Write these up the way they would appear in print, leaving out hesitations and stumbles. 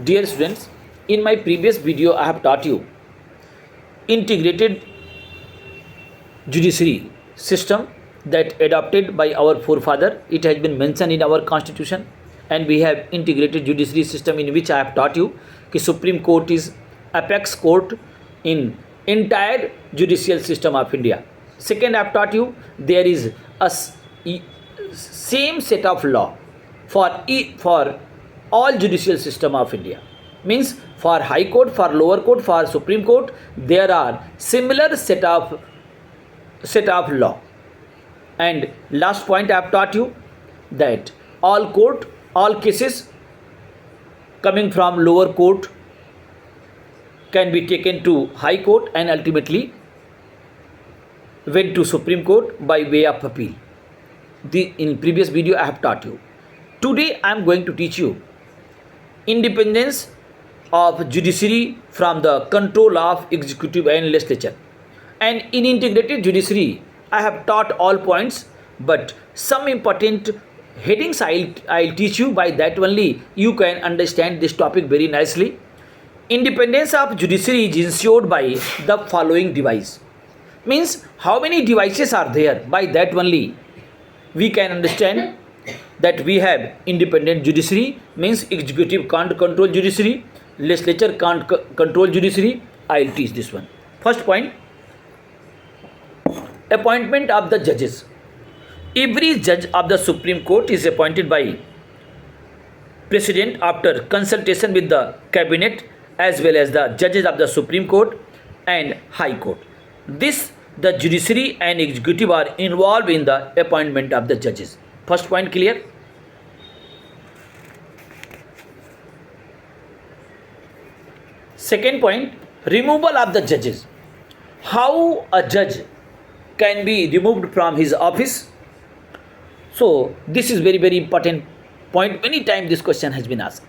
Dear students, in my previous video I have taught you integrated judiciary system that adopted by our forefather. It has been mentioned in our constitution, and we have integrated judiciary system in which I have taught you कि Supreme Court is apex court in entire judicial system of India. Second, I have taught you there is a same set of law for all judicial system of India. Means for High Court, for lower court, for Supreme Court, there are similar set of law. And last point I have taught you that all cases coming from lower court can be taken to High Court and ultimately went to Supreme Court by way of appeal. In previous video I have taught you. Today I am going to teach you independence of judiciary from the control of executive and legislature. And in integrated judiciary I have taught all points, but some important headings I'll teach you. By that only you can understand this topic very nicely. Independence of judiciary is ensured by the following device. Means how many devices are there? By that only we can understand that we have independent judiciary. Means executive can't control judiciary, legislature can't control judiciary. I'll teach this one. First point, appointment of the judges. Every judge of the Supreme Court is appointed by President after consultation with the cabinet as well as the judges of the Supreme Court and High Court. The judiciary and executive are involved in the appointment of the judges. First point clear? Second point, removal of the judges. How a judge can be removed from his office? So this is very important point. Many times this question has been asked.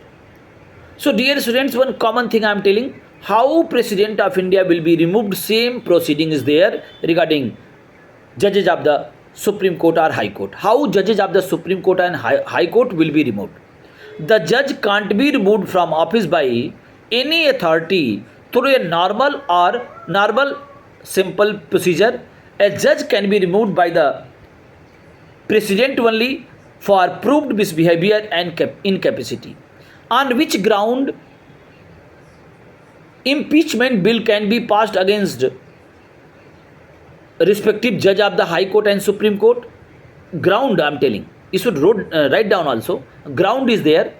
So dear students, one common thing I am telling, how President of India will be removed, same proceeding is there regarding judges of the Supreme Court or High Court. How judges of the Supreme Court and High Court will be removed? The judge can't be removed from office by any authority through a normal simple procedure. A judge can be removed by the President only for proved misbehavior and incapacity. On which ground impeachment bill can be passed against respective judge of the High Court and Supreme Court? Ground I am telling. You should write down also. Ground is there.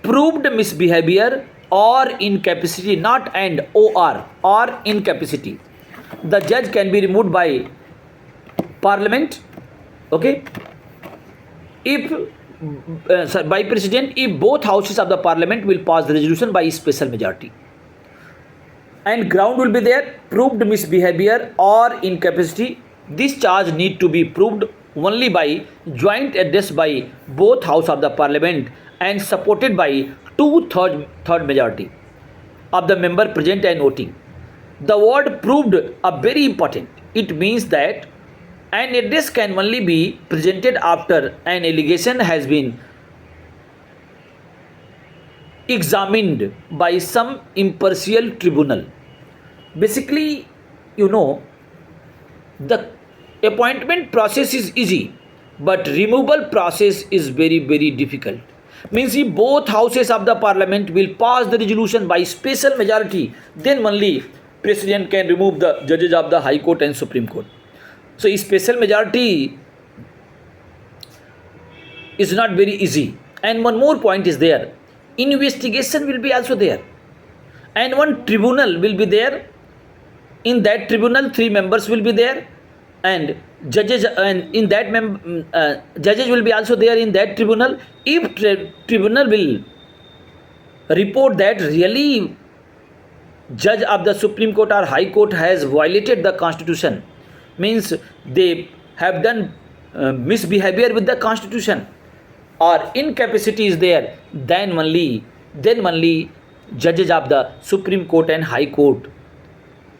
Proved misbehavior or incapacity, not and or incapacity. The judge can be removed by Parliament. Okay. By President if both houses of the Parliament will pass the resolution by special majority. And ground will be there, proved misbehavior or incapacity. This charge need to be proved only by joint address by both house of the Parliament and supported by third majority of the member present and voting. The word proved are very important. It means that an address can only be presented after an allegation has been examined by some impartial tribunal. Basically, the appointment process is easy, but removal process is very difficult. Means if both houses of the Parliament will pass the resolution by special majority, then only President can remove the judges of the High Court and Supreme Court. So special majority is not very easy. And one more point is there. Investigation will be also there. And one tribunal will be there. In that tribunal, 3 members will be there. And judges and in that judges will be also there in that tribunal. If tribunal will report that really judge of the Supreme Court or High Court has violated the Constitution, means they have done misbehavior with the Constitution or incapacity is there, then only judges of the Supreme Court and High Court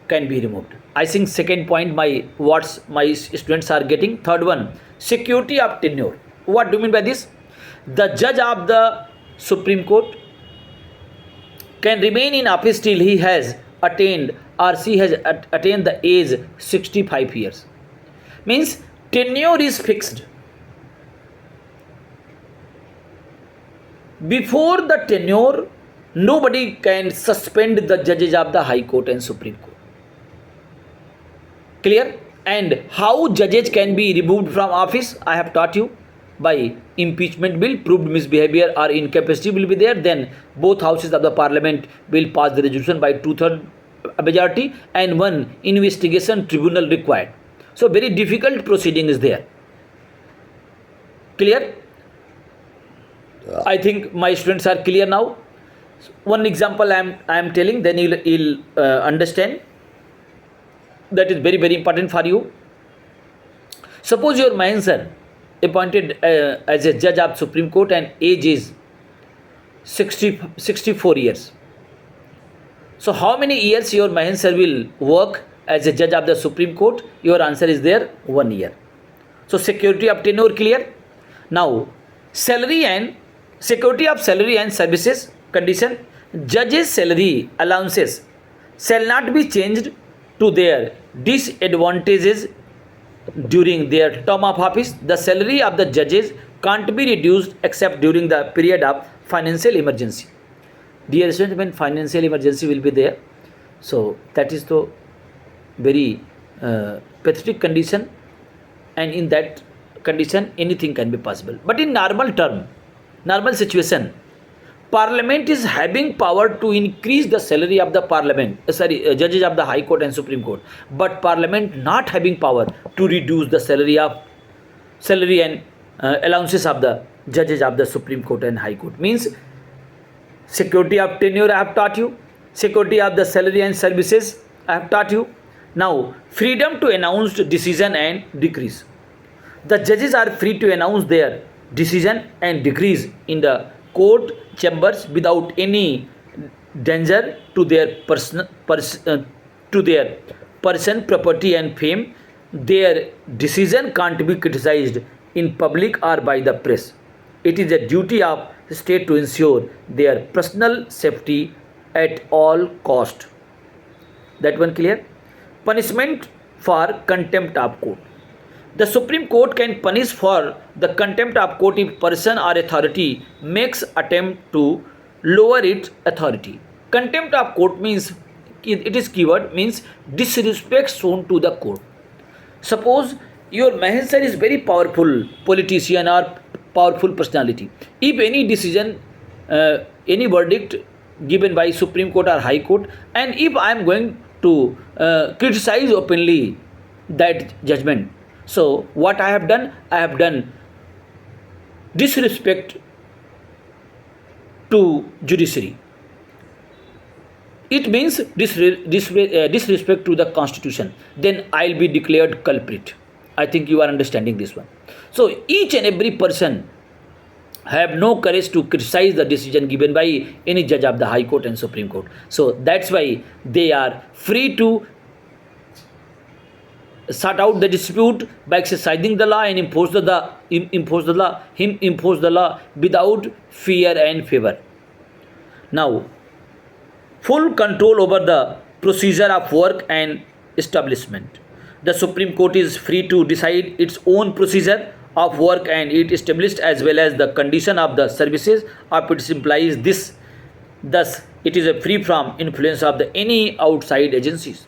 can be removed. I think second point my students are getting. Third one, security of tenure. What do you mean by this? The judge of the Supreme Court can remain in office till he has attained or she has attained the age 65 years. Means tenure is fixed. Before the tenure, nobody can suspend the judges of the High Court and Supreme Court. Clear? And how judges can be removed from office, I have taught you. By impeachment bill, proved misbehavior or incapacity will be there, then both houses of the parliament will pass the resolution by 2/3 majority and one investigation tribunal required. So very difficult proceeding is there. Clear? I think my students are clear now. One example I am telling, then you'll understand. That is very, very important for you. Suppose your man sir appointed as a judge of Supreme Court and age is 64 years. So how many years your man sir will work as a judge of the Supreme Court? Your answer is there, 1 year. So security of tenure clear. Now salary and security of salary and services condition. Judges' salary allowances shall not be changed to their disadvantages during their term of office. The salary of the judges can't be reduced except during the period of financial emergency. Dear students, when financial emergency will be there, so that is the very pathetic condition, and in that condition anything can be possible. But in normal situation, Parliament is having power to increase the salary of the judges of the High Court and Supreme Court, but Parliament not having power to reduce the salary and allowances of the judges of the Supreme Court and High Court. Means security of tenure I have taught you, security of the salary and services I have taught you. Now freedom to announce decision and decrees. The judges are free to announce their decision and decrees in the court chambers without any danger to their person, property and fame. Their decision can't be criticized in public or by the press. It is a duty of state to ensure their personal safety at all cost. That one clear? Punishment for contempt of court. The Supreme Court can punish for the contempt of court if person or authority makes attempt to lower its authority. Contempt of court means, it is keyword, means disrespect shown to the court. Suppose your Mahansar is very powerful politician or powerful personality. If any decision, any verdict given by Supreme Court or High Court, and if I am going to criticize openly that judgment, so what I have done disrespect to judiciary. It means disrespect to the constitution. Then I'll be declared culprit. I think you are understanding this one. So each and every person have no courage to criticize the decision given by any judge of the High Court and Supreme Court. So that's why they are free to sort out the dispute by exercising the law and impose the law without fear and favor. Now, full control over the procedure of work and establishment. The Supreme Court is free to decide its own procedure of work and it established as well as the condition of the services of its employees. Thus, it is free from influence of any outside agencies.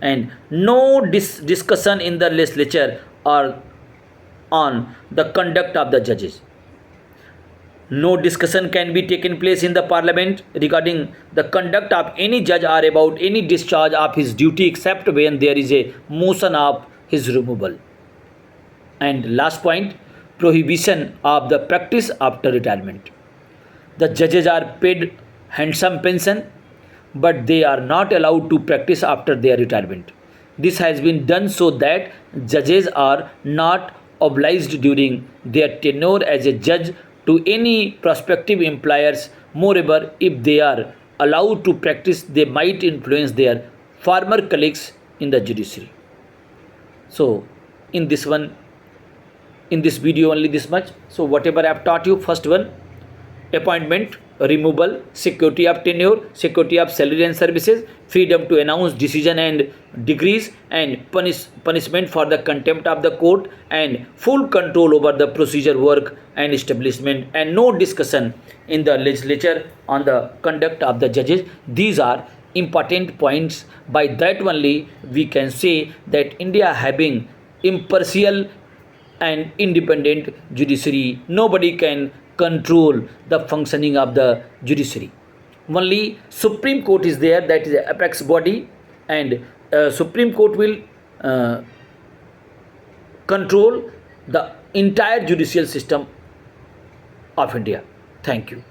And no discussion in the legislature or on the conduct of the judges. No discussion can be taken place in the parliament regarding the conduct of any judge or about any discharge of his duty except when there is a motion of his removal. And last point, prohibition of the practice after retirement. The judges are paid handsome pension, but they are not allowed to practice after their retirement. This has been done so that judges are not obliged during their tenure as a judge to any prospective employers. Moreover, if they are allowed to practice, they might influence their former colleagues in the judiciary. So, in this video only this much. So, whatever I have taught you, first one, appointment removal, security of tenure, security of salary and services, freedom to announce decision and decrees, and punishment for the contempt of the court, and full control over the procedure work and establishment, and no discussion in the legislature on the conduct of the judges. These are important points. By that only we can say that India having impartial and independent judiciary. Nobody can control the functioning of the judiciary. Only Supreme Court is there, that is the apex body, and Supreme Court will control the entire judicial system of India. Thank you.